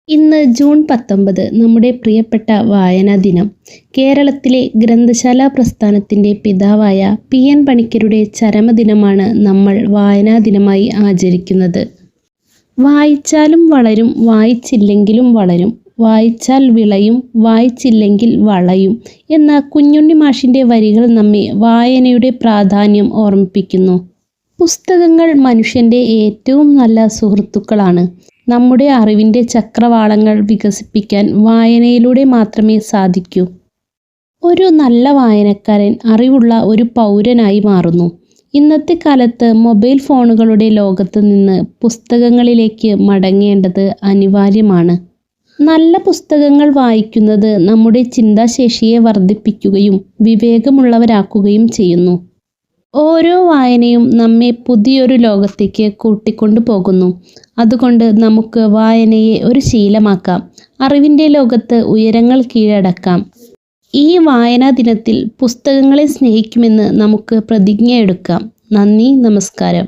ഇന്ന് ജൂൺ 19 നമ്മുടെ പ്രിയപ്പെട്ട വായനാ ദിനം. കേരളത്തിലെ ഗ്രന്ഥശാലാ പ്രസ്ഥാനത്തിൻ്റെ പിതാവായ പി.എൻ. പണിക്കരുടെ ചരമദിനമാണ് നമ്മൾ വായനാ ദിനമായി ആചരിക്കുന്നത്. വായിച്ചാലും വളരും, വായിച്ചില്ലെങ്കിലും വളരും, വായിച്ചാൽ വിളയും, വായിച്ചില്ലെങ്കിൽ വളയും എന്ന കുഞ്ഞുണ്ണി മാഷിൻ്റെ വരികൾ നമ്മെ വായനയുടെ പ്രാധാന്യം ഓർമ്മിപ്പിക്കുന്നു. പുസ്തകങ്ങൾ മനുഷ്യൻ്റെ ഏറ്റവും നല്ല സുഹൃത്തുക്കളാണ്. നമ്മുടെ അറിവിൻ്റെ ചക്രവാളങ്ങൾ വികസിപ്പിക്കാൻ വായനയിലൂടെ മാത്രമേ സാധിക്കൂ. ഒരു നല്ല വായനക്കാരൻ അറിവുള്ള ഒരു പൗരനായി മാറുന്നു. ഇന്നത്തെ കാലത്ത് മൊബൈൽ ഫോണുകളുടെ ലോകത്ത് നിന്ന് പുസ്തകങ്ങളിലേക്ക് മടങ്ങേണ്ടത് അനിവാര്യമാണ്. നല്ല പുസ്തകങ്ങൾ വായിക്കുന്നത് നമ്മുടെ ചിന്താശേഷിയെ വർദ്ധിപ്പിക്കുകയും വിവേകമുള്ളവരാക്കുകയും ചെയ്യുന്നു. ഓരോ വായനയും നമ്മെ പുതിയൊരു ലോകത്തേക്ക് കൂട്ടിക്കൊണ്ടു പോകുന്നു. അതുകൊണ്ട് നമുക്ക് വായനയെ ഒരു ശീലമാക്കാം. അറിവിൻ്റെ ലോകത്ത് ഉയരങ്ങൾ കീഴടക്കാം. ഈ വായനാ ദിനത്തിൽ പുസ്തകങ്ങളെ സ്നേഹിക്കുമെന്ന് നമുക്ക് പ്രതിജ്ഞയെടുക്കാം. നന്ദി, നമസ്കാരം.